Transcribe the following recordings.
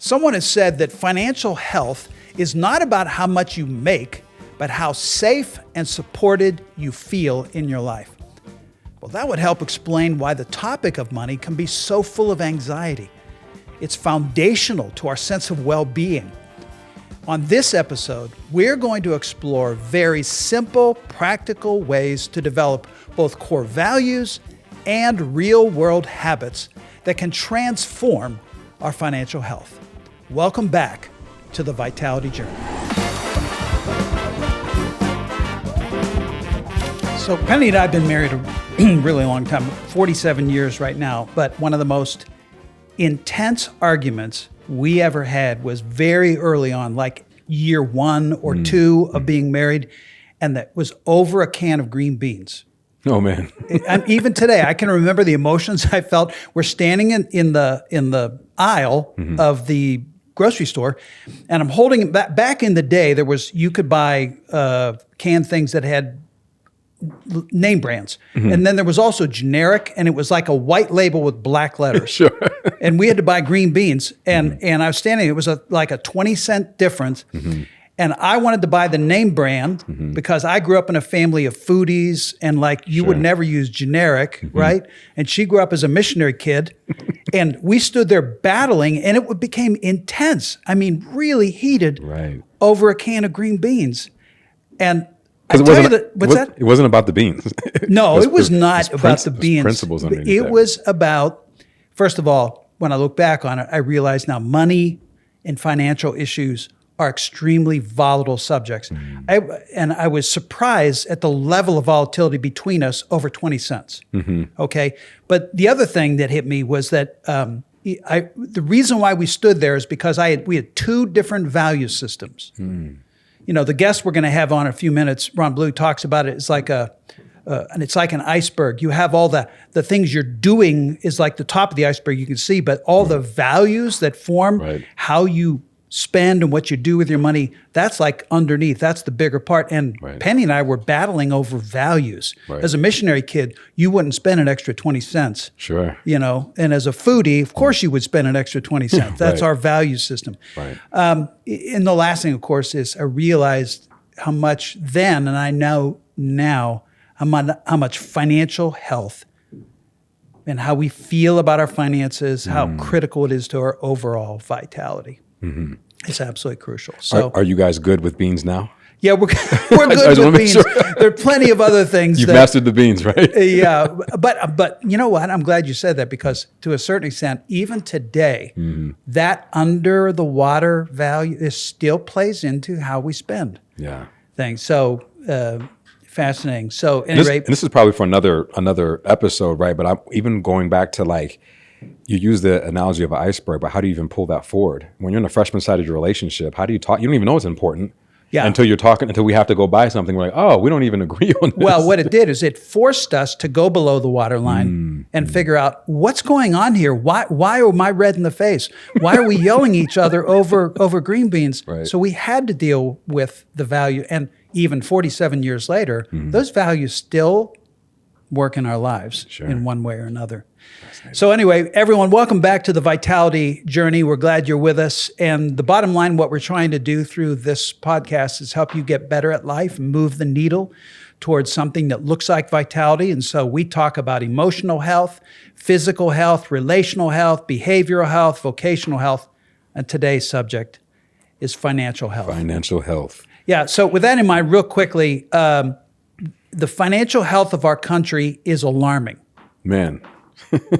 Someone has said that financial health is not about how much you make, but how safe and supported you feel in your life. Well, that would help explain why the topic of money can be so full of anxiety. It's foundational to our sense of well-being. On this episode, we're going to explore very simple, practical ways to develop both core values and real-world habits that can transform our financial health. Welcome back to the Vitality Journey. So Penny and I have been married a really long time, 47 years right now, but one of the most intense arguments we ever had was very early on, like year 1 or 2 of being married, and that was over a can of green beans. Oh man! And even today, I can remember the emotions I felt. We're standing in the aisle of the grocery store, and I'm holding it back in the day. You could buy canned things that had name brands, and then there was also generic, and it was like a white label with black letters. Sure. And we had to buy green beans, and I was standing. It was like a 20-cent difference. And I wanted to buy the name brand because I grew up in a family of foodies, and you would never use generic, right? And she grew up as a missionary kid, and we stood there battling, and it became intense. I mean, really heated over a can of green beans. And I tell you that, what's that? It wasn't about the beans. No, it was not about the beans. Principles underneath it that. was about, first of all, when I look back on it, I realize now money and financial issues are extremely volatile subjects. I was surprised at the level of volatility between us over 20 cents. Okay. But the other thing that hit me was that the reason why we stood there is because we had 2 different value systems. You know, the guest we're going to have on in a few minutes, Ron Blue, talks about it. It's like and it's like an iceberg. You have all the things you're doing is like the top of the iceberg you can see, but all the values that form how you spend and what you do with your money, that's like underneath. That's the bigger part. And Penny and I were battling over values. As a missionary kid, you wouldn't spend an extra 20 cents. Sure. You know, and as a foodie, of course you would spend an extra 20 cents. That's our value system. And the last thing, of course, is I realized how much then, and I know now, how much financial health and how we feel about our finances, how critical it is to our overall vitality. It's absolutely crucial. So, are you guys good with beans now? Yeah, we're good with beans. Sure. There are plenty of other things. You've mastered the beans, right? Yeah, but you know what? I'm glad you said that because to a certain extent, even today, that under the water value still plays into how we spend things. So fascinating. So anyway, this is probably for another episode, right? But I'm even going back to you use the analogy of an iceberg, but how do you even pull that forward? When you're in the freshman side of your relationship, how do you talk? You don't even know it's important until we have to go buy something. We're like, oh, we don't even agree on this. Well, what it did is it forced us to go below the waterline and figure out what's going on here. Why am I red in the face? Why are we yelling at each other over green beans? So we had to deal with the value. And even 47 years later, those values still work in our lives in one way or another. So anyway, everyone, welcome back to the Vitality Journey. We're glad you're with us. And the bottom line, what we're trying to do through this podcast is help you get better at life and move the needle towards something that looks like vitality. And so we talk about emotional health, physical health, relational health, behavioral health, vocational health. And today's subject is financial health. Financial health. Yeah. So with that in mind, real quickly, the financial health of our country is alarming. Man.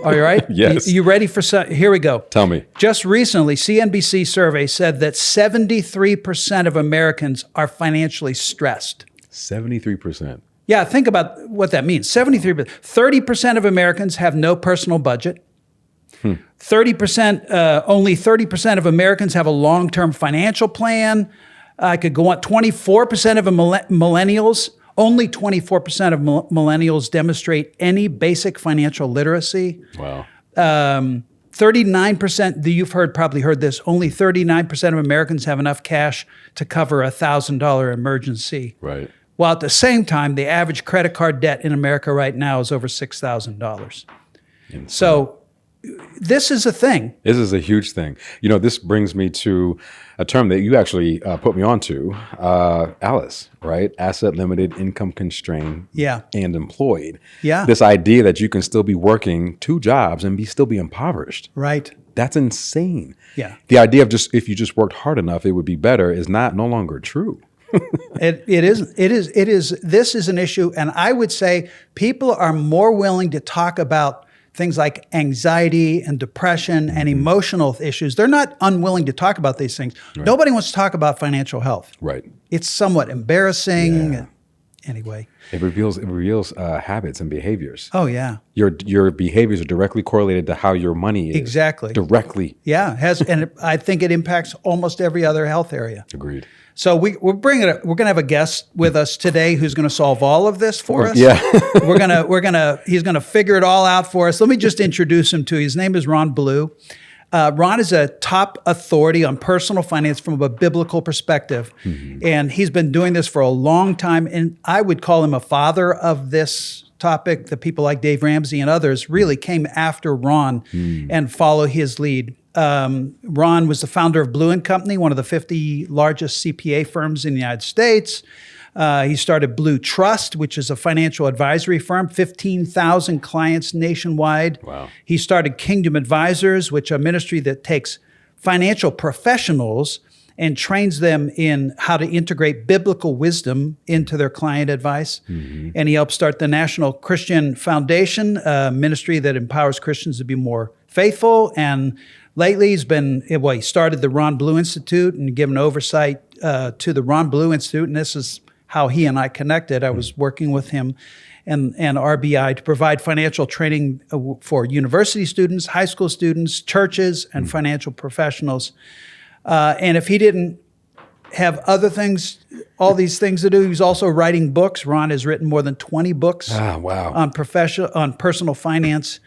Are you right? Yes. You ready for some? Here we go. Tell me. Just recently, CNBC survey said that 73% of Americans are financially stressed. 73%. Yeah, think about what that means. 73%. 30% of Americans have no personal budget. 30%, only 30% of Americans have a long-term financial plan. I could go on. 24% of millennials. Only 24% of millennials demonstrate any basic financial literacy. Wow. 39%, you've probably heard this, only 39% of Americans have enough cash to cover a $1,000 emergency. Right. While at the same time, the average credit card debt in America right now is over $6,000. So this is a thing. This is a huge thing. This brings me to a term that you actually put me onto, Alice, right? Asset limited, income constrained, and employed. Yeah. This idea that you can still be working 2 jobs and still be impoverished. Right. That's insane. Yeah. The idea of if you just worked hard enough, it would be better is no longer true. It is. This is an issue. And I would say people are more willing to talk about things like anxiety and depression and emotional issues. They're not unwilling to talk about these things. Right. Nobody wants to talk about financial health. Right. It's somewhat embarrassing. Yeah. Anyway. It reveals habits and behaviors. Oh, yeah. Your behaviors are directly correlated to how your money is. Exactly. Directly. Yeah. And I think it impacts almost every other health area. Agreed. So we're going to have a guest with us today who's going to solve all of this for us. Yeah. He's going to figure it all out for us. Let me just introduce him to you. His name is Ron Blue. Ron is a top authority on personal finance from a biblical perspective. Mm-hmm. And he's been doing this for a long time. And I would call him a father of this topic. The people like Dave Ramsey and others really came after Ron and follow his lead. Ron was the founder of Blue & Company, one of the 50 largest CPA firms in the United States. He started Blue Trust, which is a financial advisory firm, 15,000 clients nationwide. Wow. He started Kingdom Advisors, which is a ministry that takes financial professionals and trains them in how to integrate biblical wisdom into their client advice. Mm-hmm. And he helped start the National Christian Foundation, a ministry that empowers Christians to be more faithful. And lately, he started the Ron Blue Institute and given oversight to the Ron Blue Institute. And this is how he and I connected. I was working with him and RBI to provide financial training for university students, high school students, churches, and financial professionals. And if he didn't have other things, all these things to do, he was also writing books. Ron has written more than 20 books on personal finance.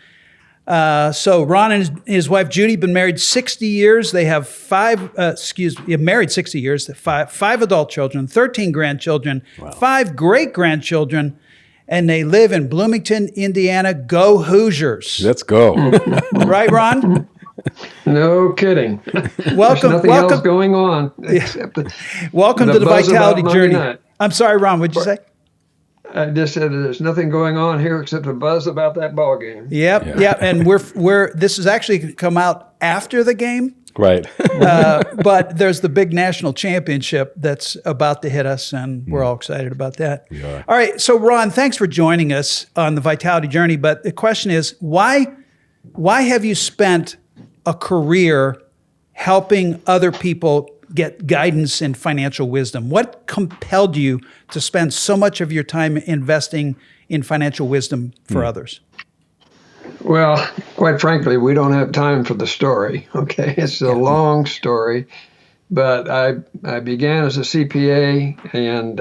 So Ron and his wife Judy have been married 60 years. They have married 60 years, five adult children, 13 grandchildren, 5 great-grandchildren, and they live in Bloomington, Indiana. Go Hoosiers. Let's go. Right, Ron? No kidding. Welcome. There's nothing else going on except welcome to the Vitality Journey. Night. I'm sorry, Ron, what'd you say? I just said there's nothing going on here except a buzz about that ball game. Yep. And this is actually going to come out after the game. Right. But there's the big national championship that's about to hit us, and we're all excited about that. We are. All right. So, Ron, thanks for joining us on the Vitality Journey. But the question is, why have you spent a career helping other people get guidance and financial wisdom? What compelled you to spend so much of your time investing in financial wisdom for others? Well, quite frankly, we don't have time for the story. Okay, it's a long story, but I began as a CPA, and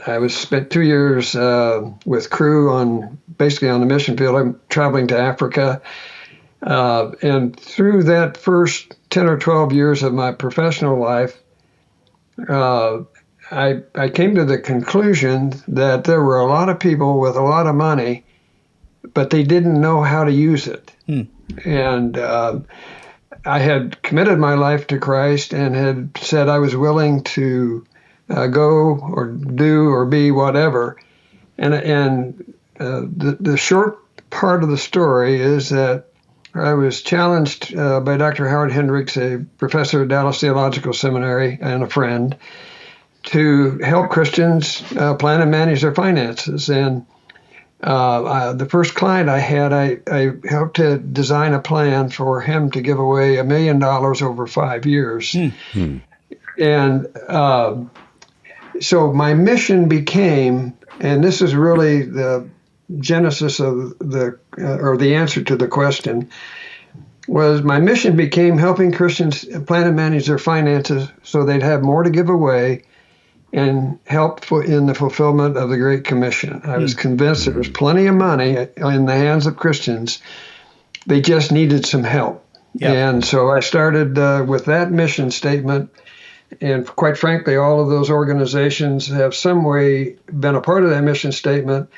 I spent 2 years with crew basically on the mission field. I'm traveling to Africa. And through that first 10 or 12 years of my professional life, I came to the conclusion that there were a lot of people with a lot of money, but they didn't know how to use it. And I had committed my life to Christ and had said I was willing to go or do or be whatever. And the short part of the story is that I was challenged by Dr. Howard Hendricks, a professor at Dallas Theological Seminary and a friend, to help Christians plan and manage their finances. And the first client I had, I helped to design a plan for him to give away $1 million over 5 years. And so my mission became, and this is really the genesis of the answer to the question, was my mission became helping Christians plan and manage their finances so they'd have more to give away and help in the fulfillment of the Great Commission. I was convinced there was plenty of money in the hands of Christians. They just needed some help. And so I started with that mission statement. And quite frankly, all of those organizations have some way been a part of that mission statement.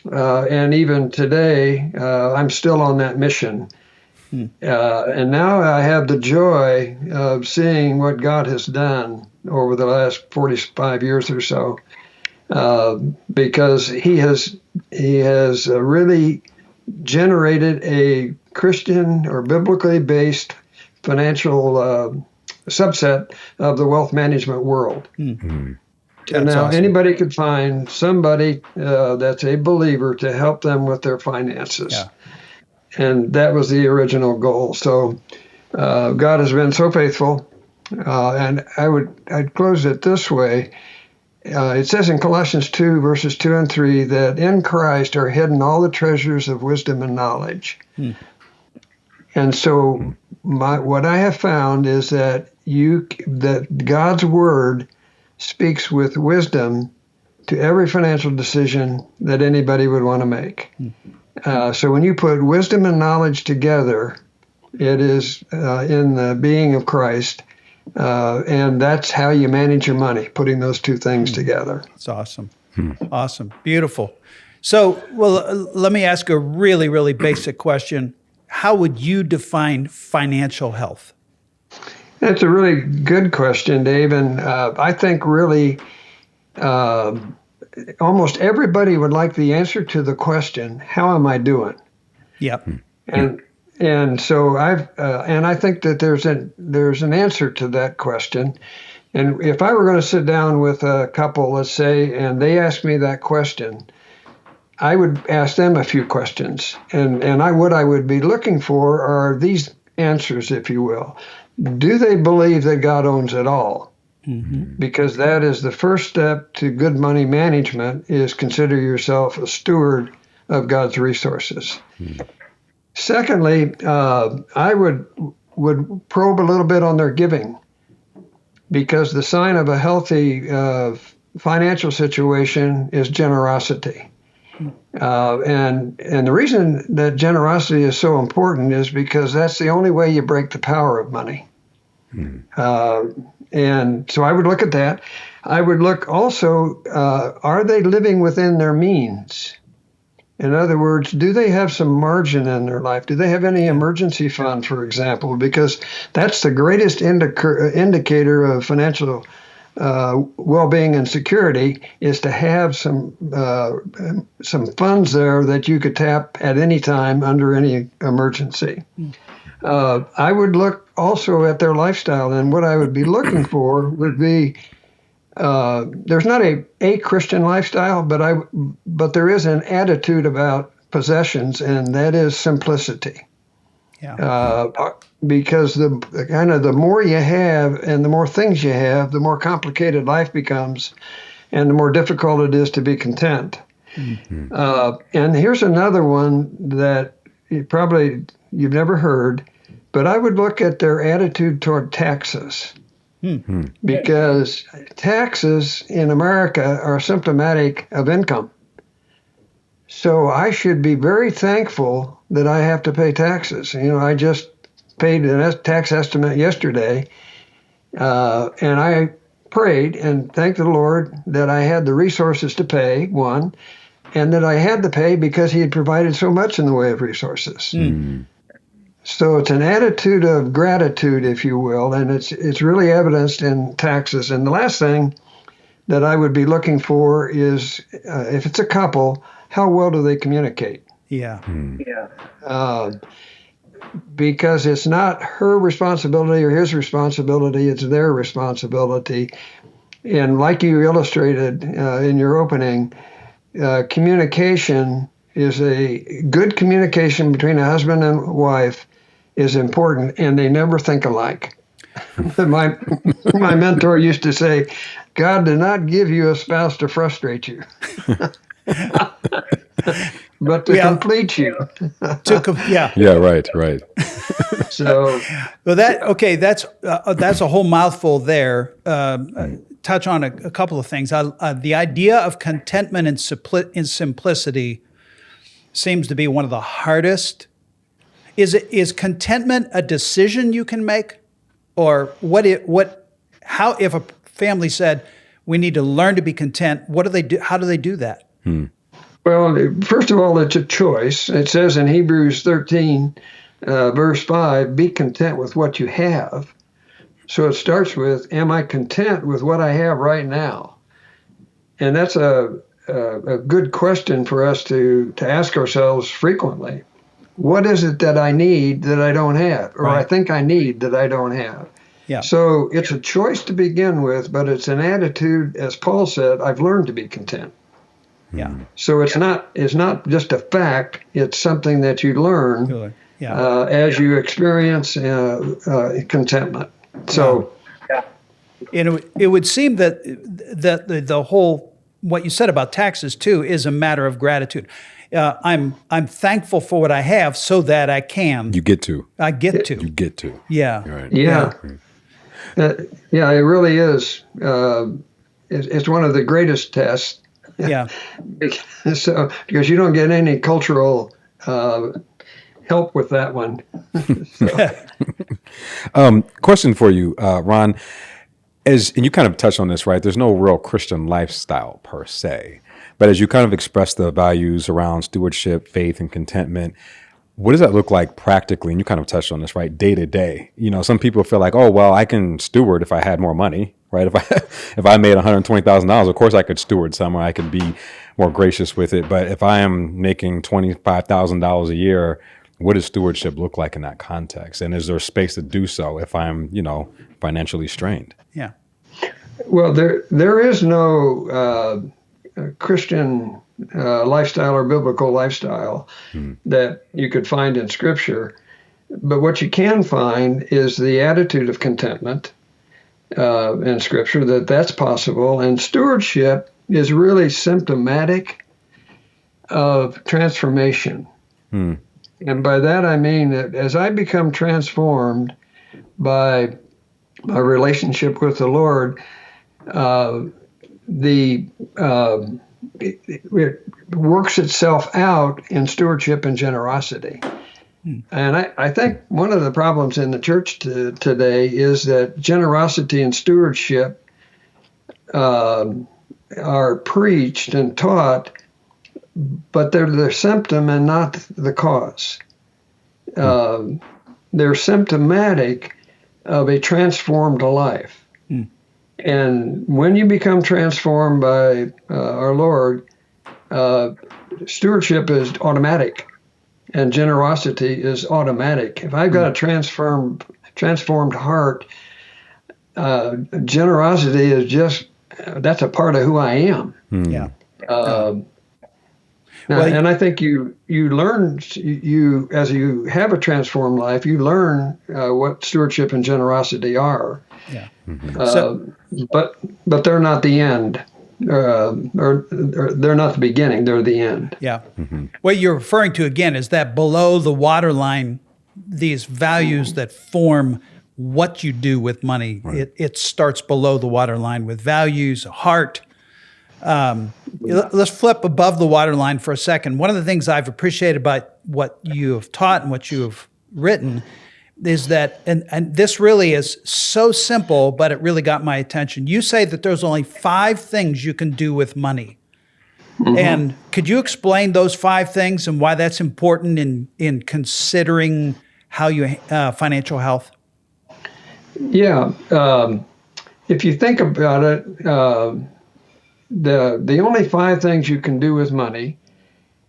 and even today, I'm still on that mission. And now I have the joy of seeing what God has done over the last 45 years or so, because He has really generated a Christian or biblically based financial subset of the wealth management world. And That's now awesome. anybody could find somebody that's a believer to help them with their finances. Yeah. And that was the original goal. So God has been so faithful. And I'd close it this way. It says in Colossians 2, verses 2 and 3, that in Christ are hidden all the treasures of wisdom and knowledge. And so what I have found is that God's word speaks with wisdom to every financial decision that anybody would want to make. So when you put wisdom and knowledge together, it is in the being of Christ. And that's how you manage your money, putting those two things together. It's awesome. Awesome. Beautiful. So, well, let me ask a really, really basic question. How would you define financial health? That's a really good question, Dave. And I think really almost everybody would like the answer to the question, how am I doing? Yep. And so I think that there's an answer to that question. And if I were going to sit down with a couple, let's say, and they asked me that question, I would ask them a few questions. And what I would be looking for are these answers, if you will. Do they believe that God owns it all? Because that is the first step to good money management, is consider yourself a steward of God's resources. Secondly, I would probe a little bit on their giving, because the sign of a healthy financial situation is generosity. And the reason that generosity is so important is because that's the only way you break the power of money. And so I would look at that. I would look also, are they living within their means? In other words, do they have some margin in their life? Do they have any emergency fund, for example? Because that's the greatest indicator of financial well-being and security, is to have some funds there that you could tap at any time under any emergency. I would look also at their lifestyle, and what I would be looking for would be, there's not a Christian lifestyle, but there is an attitude about possessions, and that is simplicity. Yeah. Because the more you have and the more things you have, the more complicated life becomes, and the more difficult it is to be content. And here's another one that you've never heard, but I would look at their attitude toward taxes. Because taxes in America are symptomatic of income. So I should be very thankful that I have to pay taxes. I just paid a tax estimate yesterday, and I prayed and thanked the Lord that I had the resources to pay, one, and that I had to pay because He had provided so much in the way of resources. So it's an attitude of gratitude, if you will, and it's really evidenced in taxes. And the last thing that I would be looking for is, if it's a couple, how well do they communicate? Yeah. Because it's not her responsibility or his responsibility, it's their responsibility. And like you illustrated in your opening, communication is a good communication between a husband and wife is important, and they never think alike. My mentor used to say, God did not give you a spouse to frustrate you, but to complete you. Yeah, right. So, well, that's a whole mouthful there. Touch on a couple of things. The idea of contentment and simplicity seems to be one of the hardest. Is contentment a decision you can make, or how if a family said we need to learn to be content, what do they do? How do they do that? Well, first of all, it's a choice. It says in Hebrews 13, verse 5, be content with what you have. So it starts with, am I content with what I have right now? And that's a good question for us to ask ourselves frequently. What is it that I need that I don't have, or I think I need that I don't have? Yeah. So it's a choice to begin with, but it's an attitude, as Paul said, I've learned to be content. Yeah. So it's not just a fact, it's something that you learn as you experience contentment. So And it would seem that the whole, what you said about taxes too, is a matter of gratitude. I'm thankful for what I have so that I can. You get to. I get to. You get to. Yeah. Right. Yeah. Yeah, it really is. It's one of the greatest tests. Yeah. because you don't get any cultural help with that one. Question for you, Ron. And you kind of touched on this, right? There's no real Christian lifestyle per se. But as you kind of express the values around stewardship, faith, and contentment, what does that look like practically? And you kind of touched on this, right? Day to day. Some people feel like, oh, well, I can steward if I had more money, right? If I made $120,000, of course I could steward some, or I could be more gracious with it. But if I am making $25,000 a year, what does stewardship look like in that context? And is there space to do so if I'm, financially strained? Yeah. Well, there is no Christian lifestyle or biblical lifestyle that you could find in Scripture. But what you can find is the attitude of contentment in Scripture, that's possible. And stewardship is really symptomatic of transformation. And by that I mean that as I become transformed by my relationship with the Lord, it works itself out in stewardship and generosity. And I think one of the problems in the church today is that generosity and stewardship are preached and taught, but they're the symptom and not the cause. They're symptomatic of a transformed life. And when you become transformed by our Lord, stewardship is automatic and generosity is automatic. If I've got a transformed heart, generosity is that's a part of who I am. Yeah. And I think you learn, as you have a transformed life, you learn what stewardship and generosity are. Yeah. But they're not the end, or they're not the beginning. They're the end. Yeah. What you're referring to again is that below the waterline, these values that form what you do with money. Right. It starts below the waterline with values, a heart. Let's flip above the waterline for a second. One of the things I've appreciated about what you have taught and what you have written is that, and this really is so simple, but it really got my attention. You say that there's only 5 things you can do with money. And could you explain those 5 things and why that's important in considering how you financial health? Yeah. If you think about it, the only 5 things you can do with money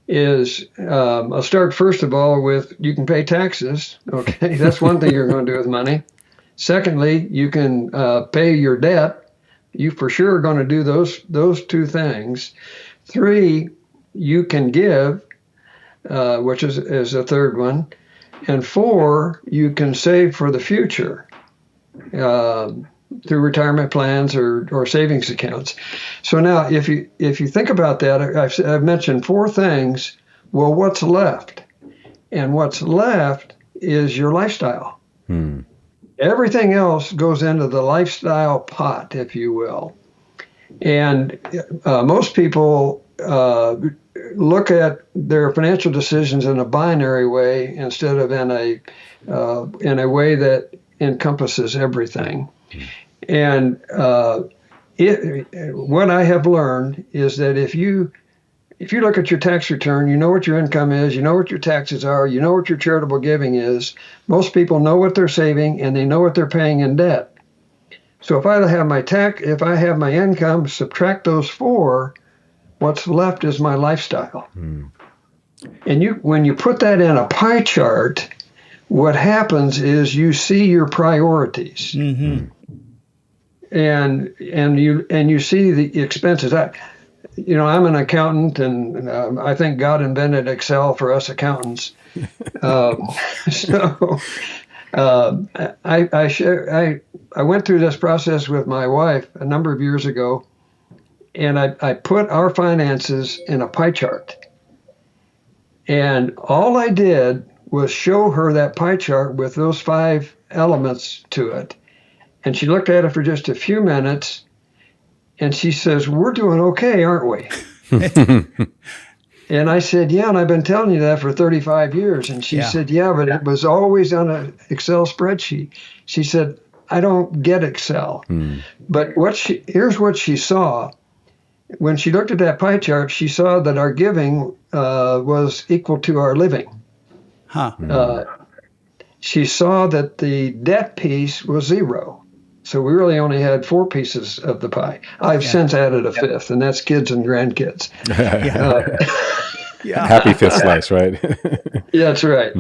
is, I'll start first of all with, you can pay taxes. Okay, that's one thing you're going to do with money. Secondly, you can pay your debt. You for sure are going to do those 2 things. 3, you can give, which is a third one. And 4, you can save for the future through retirement plans or savings accounts. So now, if you think about that, I've mentioned 4 things. Well, what's left? And what's left is your lifestyle. Everything else goes into the lifestyle pot, if you will. And most people look at their financial decisions in a binary way instead of in a way that encompasses everything. And what I have learned is that if you if you look at your tax return, you know what your income is, you know what your taxes are, you know what your charitable giving is. Most people know what they're saving and they know what they're paying in debt. So if I have my income, subtract those four, what's left is my lifestyle. And when you put that in a pie chart, what happens is you see your priorities. And you see the expenses. I'm an accountant, and I think God invented Excel for us accountants. I went through this process with my wife a number of years ago, and I put our finances in a pie chart. And all I did was show her that pie chart with those 5 elements to it. And she looked at it for just a few minutes, and she says, "We're doing okay, aren't we?" And I said, "Yeah, and I've been telling you that for 35 years. And she said, "Yeah, but it was always on an Excel spreadsheet." She said, "I don't get Excel." But here's what she saw. When she looked at that pie chart, she saw that our giving was equal to our living. She saw that the debt piece was 0. So we really only had 4 pieces of the pie. I've since added a 5th, and that's kids and grandkids. Happy 5th slice, right? Yeah, that's right.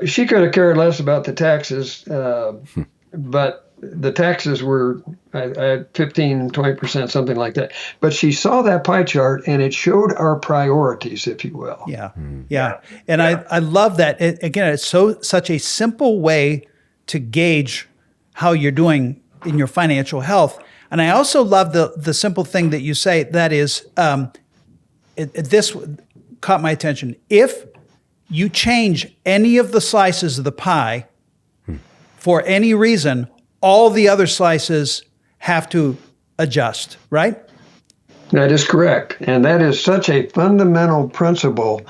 She could have cared less about the taxes, but the taxes were at 15, 20%, something like that. But she saw that pie chart, and it showed our priorities, if you will. Yeah. And I love that. It's such a simple way to gauge how you're doing in your financial health. And I also love the simple thing that you say, that is, this caught my attention. If you change any of the slices of the pie for any reason, all the other slices have to adjust, right? That is correct. And that is such a fundamental principle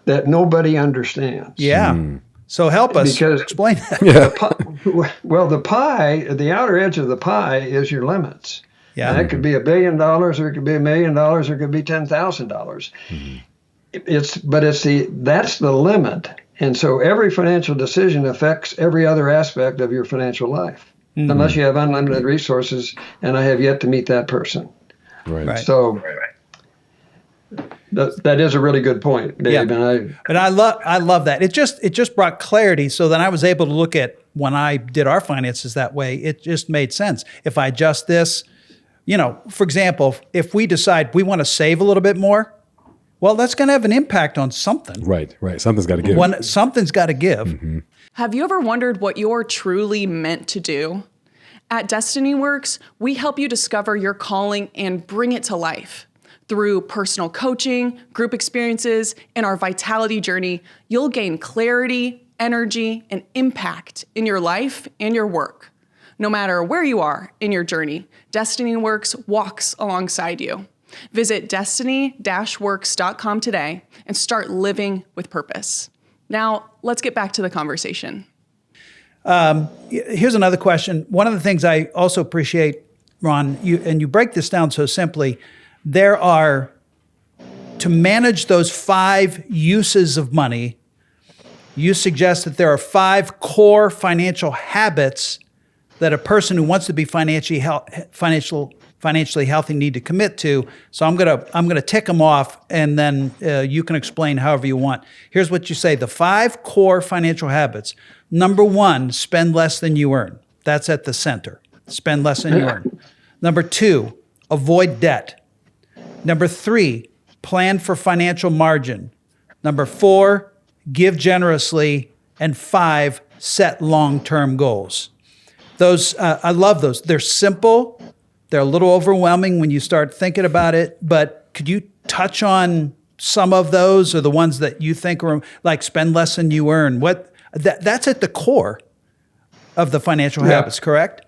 that nobody understands. Yeah. So help us explain that. The pie, the outer edge of the pie is your limits. Yeah. And that could be $1 billion, or it could be $1 million, or it could be $10,000. That's the limit. And so every financial decision affects every other aspect of your financial life, unless you have unlimited resources, and I have yet to meet that person. Right. So that is a really good point, Dave. Yeah. And I love that. It just brought clarity, so then I was able to look at, when I did our finances that way, it just made sense. If I adjust this, for example, if we decide we want to save a little bit more, well, that's going to have an impact on something. Right. Something's got to give. Something's got to give. Have you ever wondered what you're truly meant to do? At Destiny Works, we help you discover your calling and bring it to life. Through personal coaching, group experiences, and our vitality journey, you'll gain clarity, energy, and impact in your life and your work. No matter where you are in your journey, Destiny Works walks alongside you. Visit destiny-works.com today and start living with purpose. Now, let's get back to the conversation. Here's another question. One of the things I also appreciate, Ron, you break this down so simply. There are, to manage those 5 uses of money, you suggest that there are 5 core financial habits that a person who wants to be financially healthy need to commit to. So I'm gonna tick them off, and then you can explain however you want. Here's what you say: the 5 core financial habits. Number 1, spend less than you earn. That's at the center. Spend less than you earn. Number 2, avoid debt. Number 3, plan for financial margin. Number 4, give generously. And 5, set long-term goals. Those, I love those. They're simple. They're a little overwhelming when you start thinking about it, but could you touch on some of those, or the ones that you think are like spend less than you earn? That's at the core of the financial habits, correct?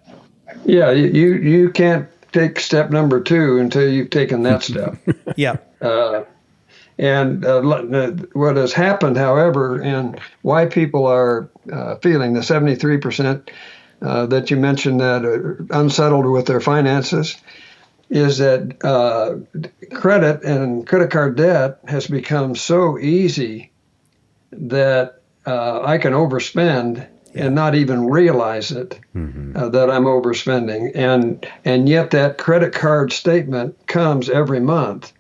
Yeah, you can't take step number 2 until you've taken that step. Yeah. What has happened, however, and why people are feeling the 73% that you mentioned that are unsettled with their finances, is that credit and credit card debt has become so easy that I can overspend and not even realize it that I'm overspending, and yet that credit card statement comes every month.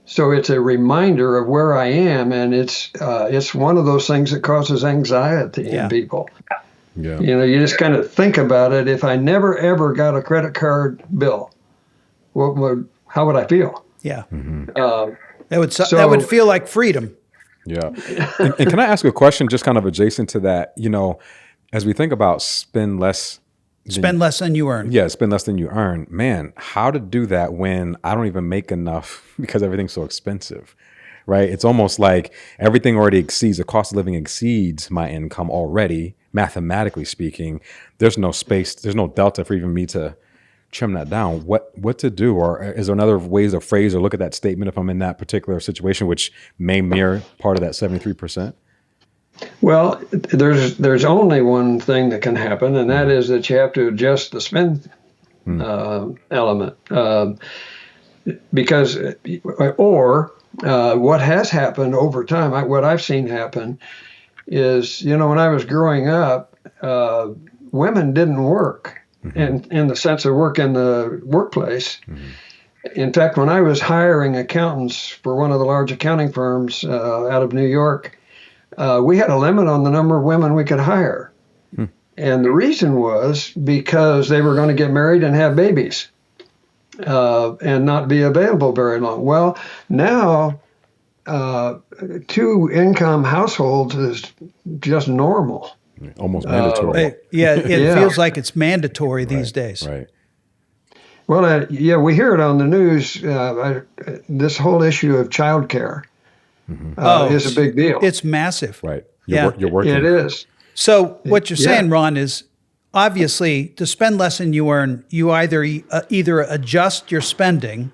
So it's a reminder of where I am, and it's one of those things that causes anxiety in people. Yeah. You know, you just kind of think about it. If I never ever got a credit card bill, how would I feel? Yeah. Uh, That would feel like freedom. Yeah. And can I ask a question just kind of adjacent to that? You know, as we think about spend less than you earn. Yeah, spend less than you earn. Man, how to do that when I don't even make enough because everything's so expensive, right? It's almost like everything already exceeds, the cost of living exceeds my income already, mathematically speaking. There's no space, there's no delta for even me to trim that down. What to do? Or is there another ways to phrase or look at that statement if I'm in that particular situation, which may mirror part of that 73%? Well, there's only one thing that can happen, and that is that you have to adjust the spend element, because what has happened over time, what I've seen happen is, you know, when I was growing up, women didn't work in the sense of work in the workplace. In fact, when I was hiring accountants for one of the large accounting firms out of New York, we had a limit on the number of women we could hire. And the reason was because they were going to get married and have babies and not be available very long. Well, now 2-income households is just normal. Almost mandatory. It feels like it's mandatory these days. Right. Well, we hear it on the news, this whole issue of childcare. Is a big deal. It's massive. Right. You're working. It is. So what you're saying, Ron, is obviously to spend less than you earn, you either adjust your spending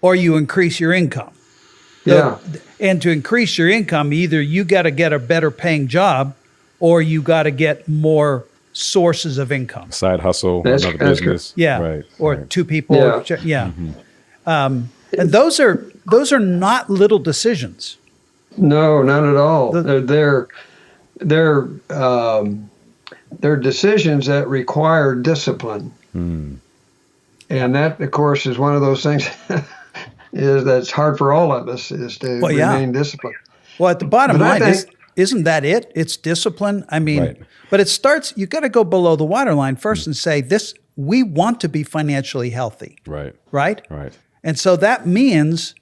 or you increase your income. Yeah. And to increase your income, either you got to get a better paying job or you got to get more sources of income. Side hustle, another business. Yeah. Right. Or right. two people. Yeah. And those are not little decisions. No, not at all. They're decisions that require discipline, and that, of course, is one of those things that's hard for all of us is to remain disciplined. Well, at the bottom line isn't that it? It's discipline. I mean, but it starts. You got to go below the waterline first and say this. We want to be financially healthy. Right. Right. Right. And so that means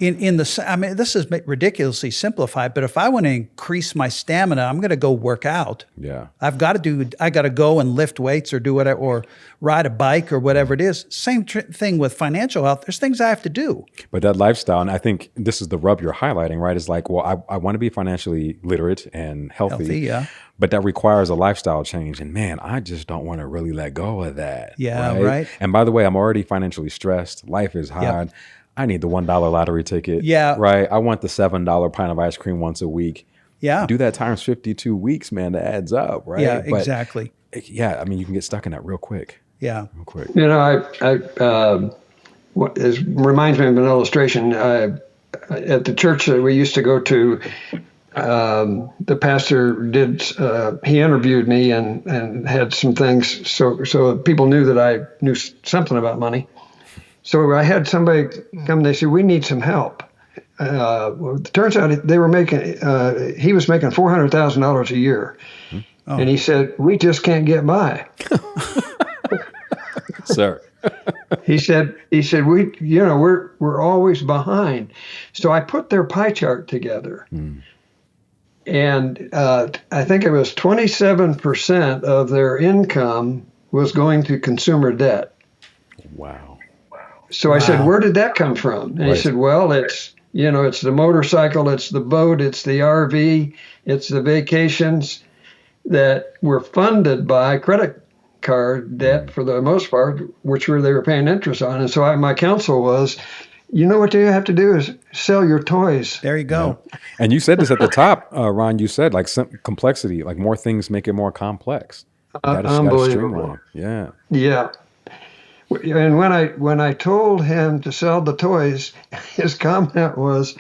this is ridiculously simplified, but if I want to increase my stamina, I'm going to go work out. Yeah. I got to go and lift weights or do whatever, or ride a bike or whatever it is. Same thing with financial health. There's things I have to do. But that lifestyle, and I think this is the rub you're highlighting, right? Is like, well, I want to be financially literate and healthy. Yeah. But that requires a lifestyle change. And man, I just don't want to really let go of that. Yeah, right. And by the way, I'm already financially stressed. Life is hard. Yep. I need the $1 lottery ticket. Yeah. Right. I want the $7 pint of ice cream once a week. Yeah. Do that times 52 weeks, man. That adds up, right? Yeah, exactly. Yeah. I mean, you can get stuck in that real quick. Yeah. Real quick. You know, it reminds me of an illustration. At the church that we used to go to, the pastor he interviewed me and had some things so people knew that I knew something about money. So I had somebody come, they said, we need some help. It turns out he was making $400,000 a year. Oh. And he said, we just can't get by. Sir. He said, we're always behind. So I put their pie chart together. And I think it was 27% of their income was going to consumer debt. Wow. So I said, where did that come from? And he said, well, it's the motorcycle, it's the boat, it's the RV, it's the vacations that were funded by credit card debt for the most part, which they were paying interest on. And so my counsel was, you know what you have to do is sell your toys. There you go. Yeah. And you said this at the top, Ron, you said like complexity, like more things make it more complex. Unbelievable. Yeah. Yeah. And when I told him to sell the toys, his comment was,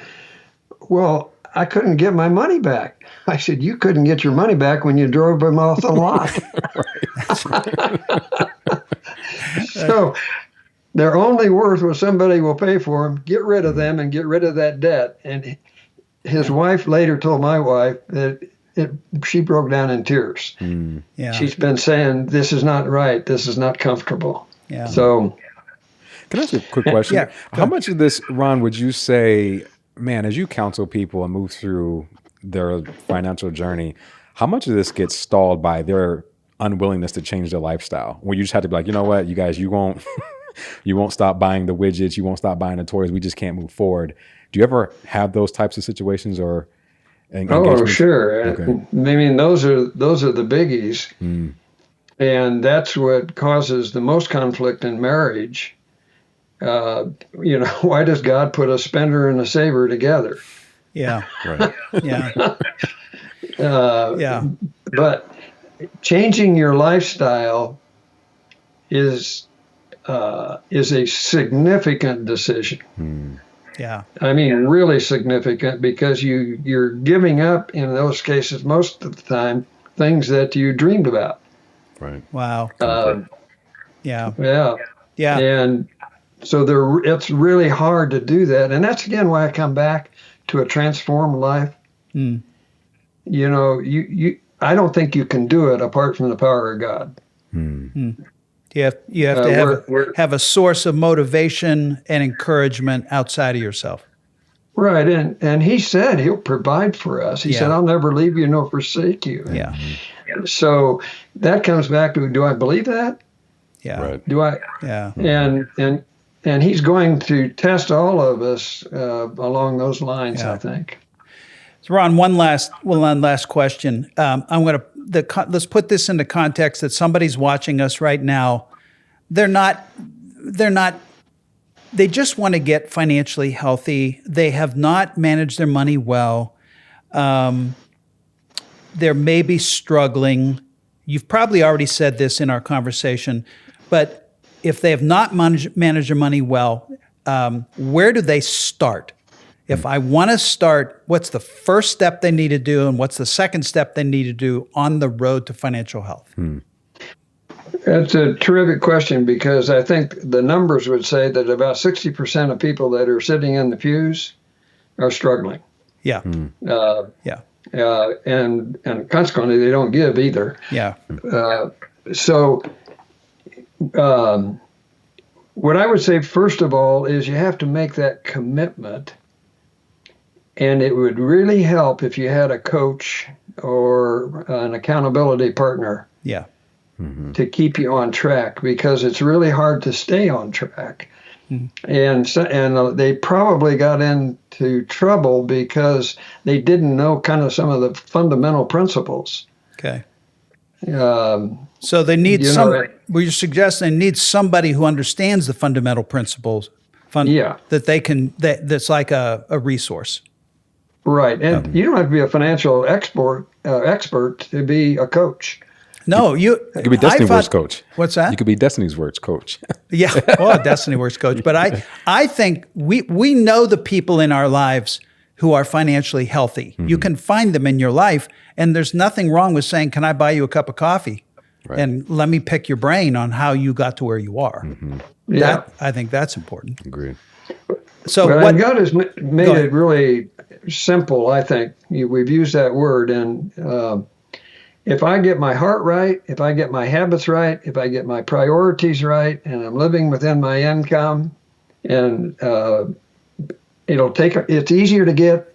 "Well, I couldn't get my money back." I said, "You couldn't get your money back when you drove them off the lot." So they're only worth what somebody will pay for them. Get rid of them and get rid of that debt. And his wife later told my wife that she broke down in tears. Yeah. She's been saying, "This is not right. This is not comfortable." Yeah. So, Can I ask you a quick question? Yeah. How much of this, Ron, would you say, man, as you counsel people and move through their financial journey, how much of this gets stalled by their unwillingness to change their lifestyle? Where you just have to be like, you know what, you guys, you won't stop buying the widgets, you won't stop buying the toys, we just can't move forward. Do you ever have those types of situations or oh, sure. Okay. I mean, those are the biggies. And that's what causes the most conflict in marriage. Why does God put a spender and a saver together? Yeah. Right. Yeah. Yeah. But changing your lifestyle is a significant decision. Yeah. I mean, really significant, because you're giving up, in those cases, most of the time, things that you dreamed about. Right. Wow. Yeah. Yeah. Yeah. And so it's really hard to do that. And that's, again, why I come back to a transformed life. You know, I don't think you can do it apart from the power of God. You have to have a source of motivation and encouragement outside of yourself. Right. And he said he'll provide for us. He said, "I'll never leave you nor forsake you." Yeah. So that comes back to, do I believe that? Yeah. Right. Do I? Yeah. And he's going to test all of us along those lines, I think. So Ron, one last question. Let's put this into context that somebody's watching us right now. They just want to get financially healthy. They have not managed their money well. They're maybe struggling. You've probably already said this in our conversation, but if they have not managed their money well, where do they start? If I want to start, what's the first step they need to do, and what's the second step they need to do on the road to financial health? That's a terrific question, because I think the numbers would say that about 60% of people that are sitting in the pews are struggling. Yeah. Yeah. And consequently, they don't give either. Yeah. So what I would say, first of all, is you have to make that commitment. And it would really help if you had a coach or an accountability partner. Yeah. To keep you on track, because it's really hard to stay on track. And they probably got into trouble because they didn't know kind of some of the fundamental principles. Okay. So they need you're suggesting they need somebody who understands the fundamental principles. That they can. That's like a resource. Right, and you don't have to be a financial expert to be a coach. No, you could be Destiny Works coach. What's that? You could be Destiny's Works coach. Yeah, well, Destiny Works coach. But I think we know the people in our lives who are financially healthy. You can find them in your life, and there's nothing wrong with saying, "Can I buy you a cup of coffee?" Right. And let me pick your brain on how you got to where you are. Yeah, I think that's important. Agreed. So God has made it really simple. I think we've used that word, and if I get my heart right, if I get my habits right, if I get my priorities right, and I'm living within my income, and it's easier to get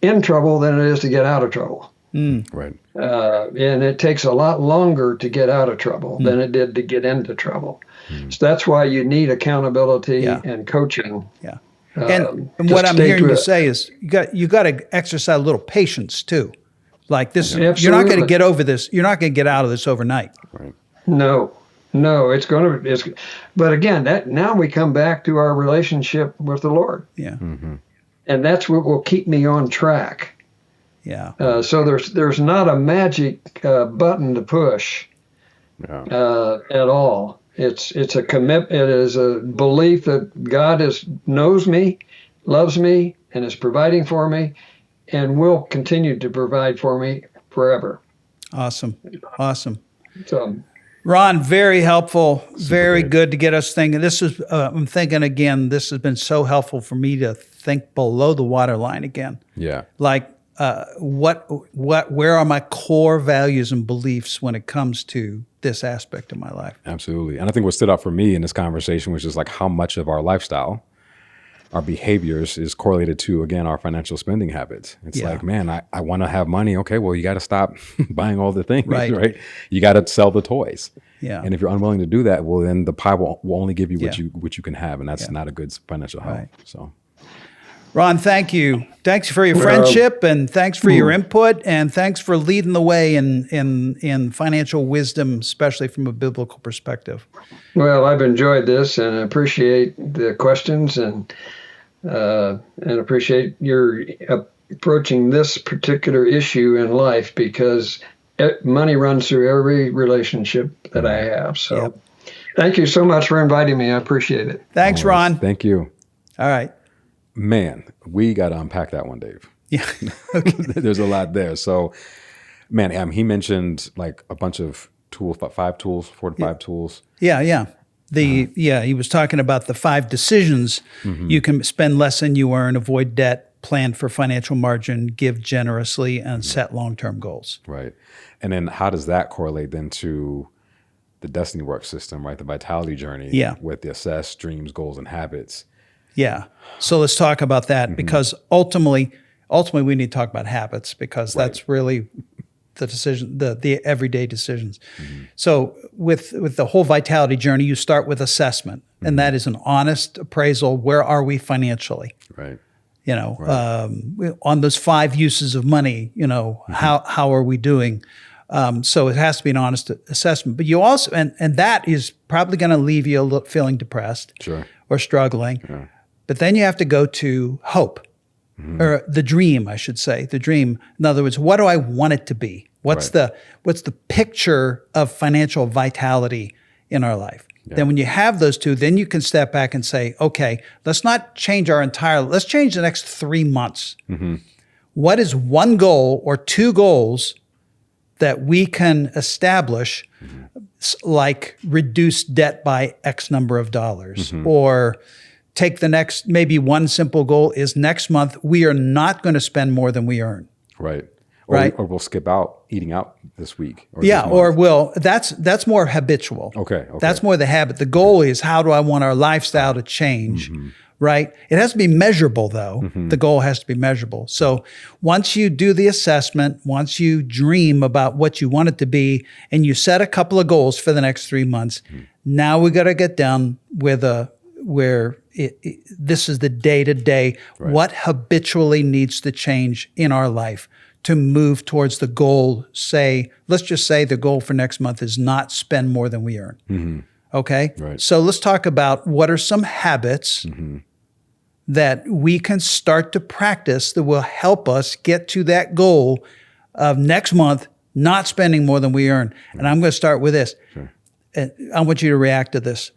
in trouble than it is to get out of trouble. Right. And it takes a lot longer to get out of trouble than it did to get into trouble. So that's why you need accountability and coaching. Yeah. And what I'm hearing you say is you got to exercise a little patience too. Like this, you're not going to get over this. You're not going to get out of this overnight. Right. No, it's going to. But again, now we come back to our relationship with the Lord. Yeah. And that's what will keep me on track. Yeah. So there's not a magic button to push at all. It's a commitment. It is a belief that God knows me, loves me, and is providing for me, and will continue to provide for me forever. Awesome. Awesome. So, Ron, very helpful, very great. good to get us thinking. This is, I'm thinking again, this has been so helpful for me to think below the waterline again. Yeah. Like, where are my core values and beliefs when it comes to this aspect of my life? Absolutely. And I think what stood out for me in this conversation was just like how much of our lifestyle, our behaviors is correlated to, again, our financial spending habits. It's Yeah. like, man, I want to have money. Okay, well, you got to stop buying all the things, Right. right? You got to sell the toys. Yeah. And if you're unwilling to do that, well, then the pie will only give you what Yeah. you can have. And that's not a good financial health. Right. So Ron, thank you. Thanks for your friendship, and thanks for your input, and thanks for leading the way in financial wisdom, especially from a biblical perspective. well, I've enjoyed this and appreciate the questions and appreciate your approaching this particular issue in life, because money runs through every relationship that I have. So Yep. thank you so much for inviting me. I appreciate it. Thanks, Ron. thank you. All right. Man, we got to unpack that one, Dave. Yeah. There's a lot there. So, man, he mentioned like a bunch of tools, about 5 tools, 4 to 5 tools. Yeah. He was talking about the 5 decisions. You can spend less than you earn, avoid debt, plan for financial margin, give generously, and set long-term goals. Right. And then how does that correlate then to the Destiny Work system, right? The Vitality Journey Yeah. with the assess, dreams, goals, and habits. Yeah. So let's talk about that, because ultimately we need to talk about habits, because that's really the decision, the everyday decisions. So with the whole Vitality Journey, you start with assessment, and that is an honest appraisal. Where are we financially? Right. You know, on those 5 uses of money, you know, how are we doing? So it has to be an honest assessment. But you also, and that is probably going to leave you a little feeling depressed Sure. or struggling. Yeah. But then you have to go to hope, or the dream, I should say, the dream. In other words, what do I want it to be? What's the picture of financial vitality in our life? Yeah. Then when you have those 2, then you can step back and say, okay, let's not change let's change the next 3 months. What is 1 goal or 2 goals that we can establish, like reduce debt by X number of dollars, or take the next, maybe one simple goal is next month, we are not going to spend more than we earn. Right. Or we'll skip out eating out this week. Or yeah. this Or that's more habitual. Okay. That's more the habit. The goal is, how do I want our lifestyle to change? Right. It has to be measurable, though. The goal has to be measurable. So once you do the assessment, once you dream about what you want it to be, and you set a couple of goals for the next 3 months, now we got to get down with where this is the day-to-day, what habitually needs to change in our life to move towards the goal. Let's just say the goal for next month is not spend more than we earn. Okay? Right. So let's talk about what are some habits that we can start to practice that will help us get to that goal of next month not spending more than we earn. And I'm going to start with this. Sure. And I want you to react to this.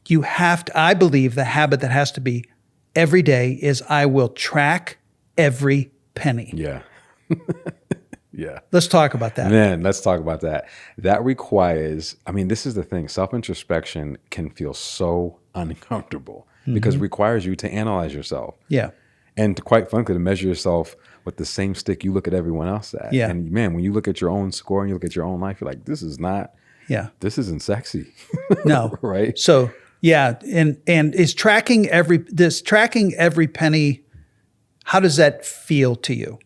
You have to, I believe the habit that has to be every day is, I will track every penny. Yeah. Yeah. Let's talk about that. Man, let's talk about that. That requires, this is the thing, self-introspection can feel so uncomfortable because it requires you to analyze yourself. Yeah. And to, quite frankly, to measure yourself with the same stick you look at everyone else at. Yeah. And man, when you look at your own score and you look at your own life, you're like, this isn't sexy. No. Right? So yeah. And is tracking every penny, how does that feel to you?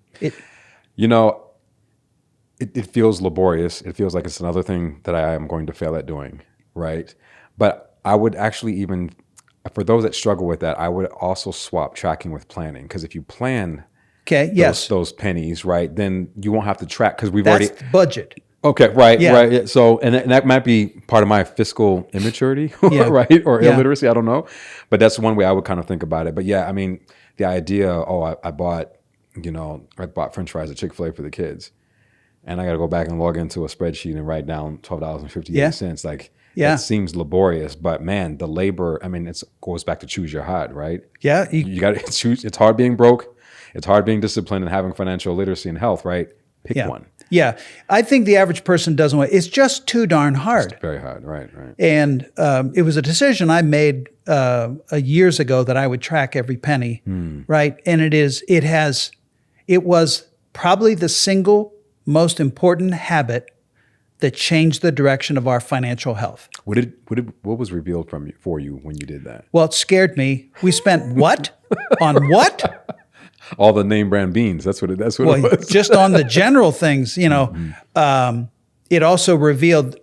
It feels laborious. It feels like it's another thing that I am going to fail at doing, right? But I would actually even, for those that struggle with that, I would also swap tracking with planning. Because if you plan those pennies, right, then you won't have to track, because That's the budget. Okay, right, right. Yeah. So, and that might be part of my fiscal immaturity, right, or illiteracy. I don't know, but that's one way I would kind of think about it. But yeah, the idea, I bought French fries at Chick-fil-A for the kids. and I got to go back and log into a spreadsheet and write down $12.58. Like, Yeah. that seems laborious, but man, the labor, I mean, it goes back to choose your heart, right? Yeah. You got to choose. It's hard being broke. It's hard being disciplined and having financial literacy and health, right? Pick one. Yeah. I think the average person doesn't want, it's just too darn hard. It's very hard, right? And it was a decision I made years ago that I would track every penny, right? And it was probably the single most important habit that changed the direction of our financial health. What was revealed for you when you did that? Well, it scared me. We spent what? On what? All the name brand beans. That's what it was. Just on the general things, it also revealed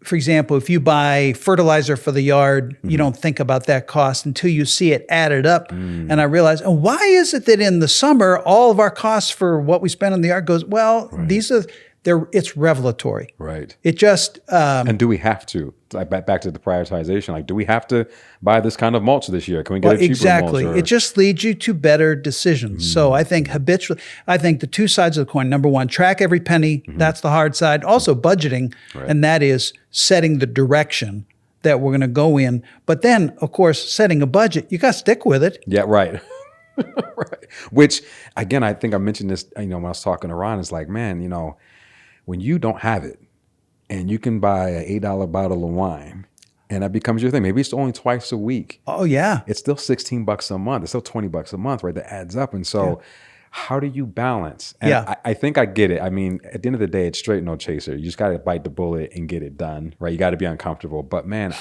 for example, if you buy fertilizer for the yard, you don't think about that cost until you see it added up. And I realized, why is it that in the summer, all of our costs for what we spend on the yard goes, it's revelatory. Right. It just... and do we have to? Like back to the prioritization, like, do we have to buy this kind of mulch this year? Can we get a cheaper exactly. mulch? It just leads you to better decisions. So I think the two sides of the coin, number one, track every penny. That's the hard side. Also budgeting, and that is setting the direction that we're going to go in. But then, of course, setting a budget, you got to stick with it. Yeah, right. Right. Which, again, I think I mentioned this, when I was talking to Ron, it's like, man, when you don't have it, and you can buy an $8 bottle of wine, and that becomes your thing. Maybe it's only twice a week. Oh yeah, it's still $16 a month. It's still $20 a month, right? That adds up. And so, how do you balance? And I think I get it. I mean, at the end of the day, it's straight no chaser. You just got to bite the bullet and get it done, right? You got to be uncomfortable. But man,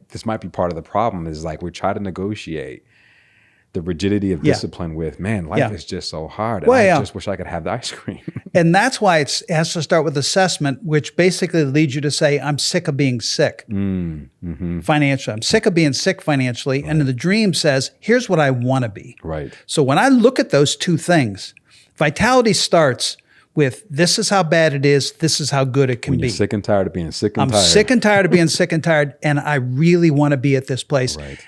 this might be part of the problem. Is like we try to negotiate the rigidity of discipline with, man, life is just so hard. And I just wish I could have the ice cream. And that's why it has to start with assessment, which basically leads you to say, I'm sick of being sick financially. I'm sick of being sick financially. Right. And the dream says, here's what I want to be. Right. So when I look at those two things, vitality starts with, this is how bad it is. This is how good it can be. You're sick and tired of being sick and tired. I'm sick and tired of being sick and tired. And I really want to be at this place. Right.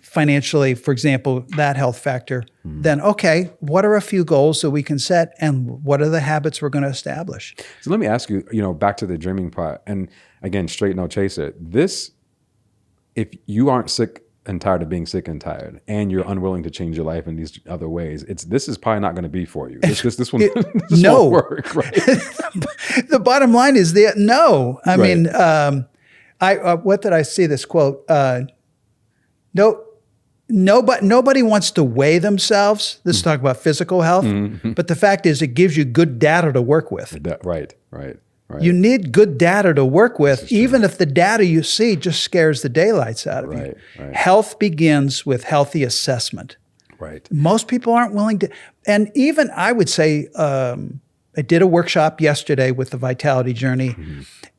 Financially, for example, that health factor, then, okay, what are a few goals that we can set and what are the habits we're going to establish? So let me ask you, back to the dreaming part, and again, straight no chaser. If you aren't sick and tired of being sick and tired, and you're unwilling to change your life in these other ways, this is probably not going to be for you. This one won't work, right? The bottom line is no. I mean, what did I see this quote? Nobody wants to weigh themselves. This is talking about physical health, but the fact is it gives you good data to work with. Right. You need good data to work with, even if the data you see just scares the daylights out of you. Right. Health begins with healthy assessment. Right. Most people aren't willing to, and even I would say, I did a workshop yesterday with the Vitality Journey.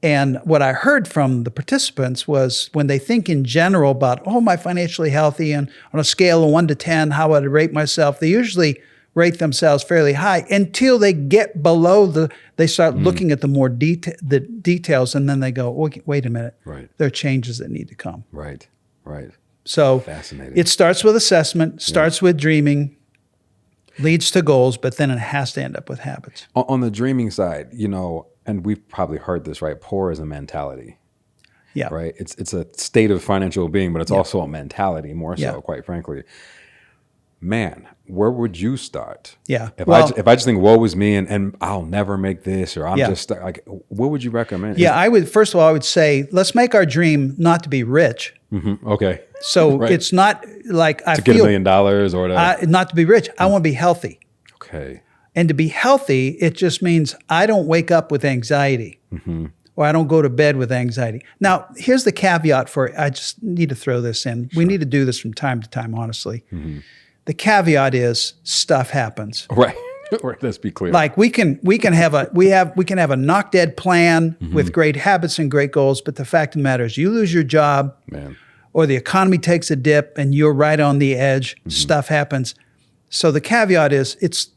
And what I heard from the participants was when they think in general about, am I financially healthy? And on a scale of 1 to 10, how would I rate myself? They usually rate themselves fairly high until they get below they start looking at the details, and then they go, wait a minute. Right. There are changes that need to come. Right. So fascinating. It starts with assessment, starts with dreaming, leads to goals, but then it has to end up with habits. On the dreaming side, and we've probably heard this, right? Poor is a mentality. Yeah. Right. It's a state of financial being, but it's also a mentality more so, quite frankly. Man, where would you start? Yeah. If I just think, woe is me and I'll never make this, or I'm just like, what would you recommend? Yeah, first of all, I would say, let's make our dream not to be rich. Okay. So it's not like to get $1 million or not to be rich. I want to be healthy. Okay. And to be healthy, it just means I don't wake up with anxiety or I don't go to bed with anxiety. Now, here's the caveat I just need to throw this in. Sure. We need to do this from time to time, honestly. The caveat is stuff happens. Right. Let's be clear. Like we can have a knock dead plan with great habits and great goals, but the fact of the matter is you lose your job, or the economy takes a dip and you're right on the edge, stuff happens. So the caveat is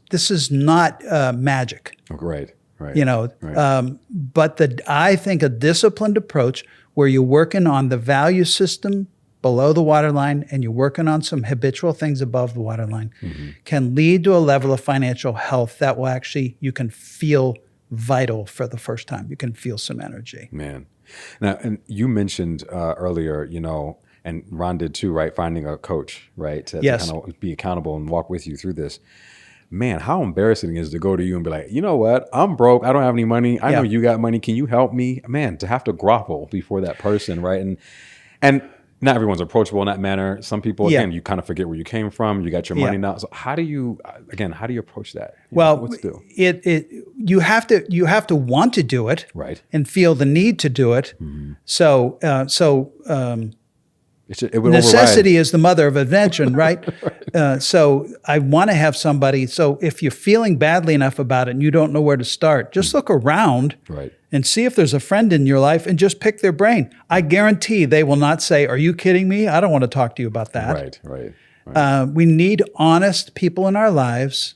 this is not magic. Right. But I think a disciplined approach where you're working on the value system below the waterline and you're working on some habitual things above the waterline can lead to a level of financial health that will actually, you can feel vital for the first time. You can feel some energy. Man. Now, and you mentioned earlier, and Ron did too, right? Finding a coach, right? To Yes. kind of be accountable and walk with you through this. Man, how embarrassing is it to go to you and be like, you know what? I'm broke. I don't have any money. I know you got money. Can you help me? Man, to have to grovel before that person, right? And not everyone's approachable in that manner. Some people, again, you kind of forget where you came from. You got your money now. So how do you approach that? What's do? You have to want to do it, Right, and feel the need to do it. So it would necessity is the mother of invention, right? So I want to have somebody. So if you're feeling badly enough about it and you don't know where to start, just look around and see if there's a friend in your life and just pick their brain. I guarantee they will not say, "Are you kidding me? I don't want to talk to you about that." Right. We need honest people in our lives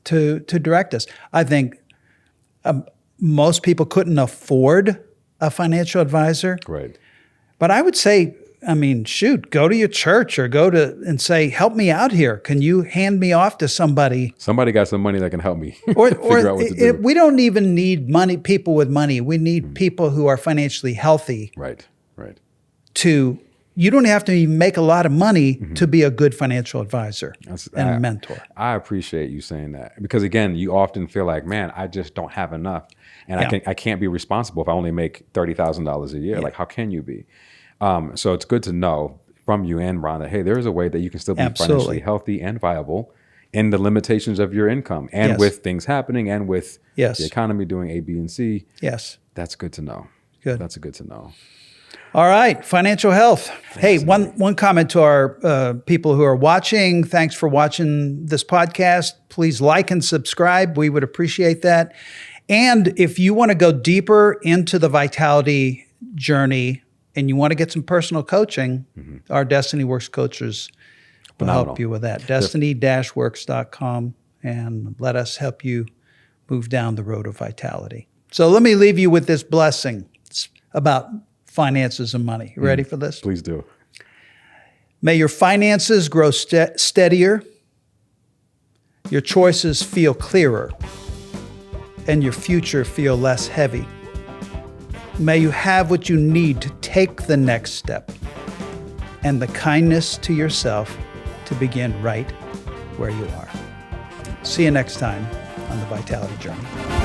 to direct us. I think most people couldn't afford a financial advisor. Right. But I would say, go to your church or and say, "Help me out here. Can you hand me off to somebody?" Somebody got some money that can help me Or figure out what to do. We don't even need people with money. We need people who are financially healthy. Right. You don't have to even make a lot of money to be a good financial advisor and a mentor. I appreciate you saying that because, again, you often feel like, man, I just don't have enough. And I can't be responsible if I only make $30,000 a year. Like, how can you be? So it's good to know from you and Ron that, hey, there is a way that you can still be financially healthy and viable in the limitations of your income and with things happening and with the economy doing A, B, and C. Yes. That's good to know. Good. That's good to know. All right, financial health. Hey, one comment to our people who are watching. Thanks for watching this podcast. Please like and subscribe. We would appreciate that. And if you want to go deeper into the vitality journey and you want to get some personal coaching, our Destiny Works coaches will help you with that. Destiny-works.com, and let us help you move down the road of vitality. So let me leave you with this blessing. It's about finances and money. You ready for this? Please do. May your finances grow steadier, your choices feel clearer, and your future feel less heavy. May you have what you need to take the next step and the kindness to yourself to begin right where you are. See you next time on the Vitality Journey.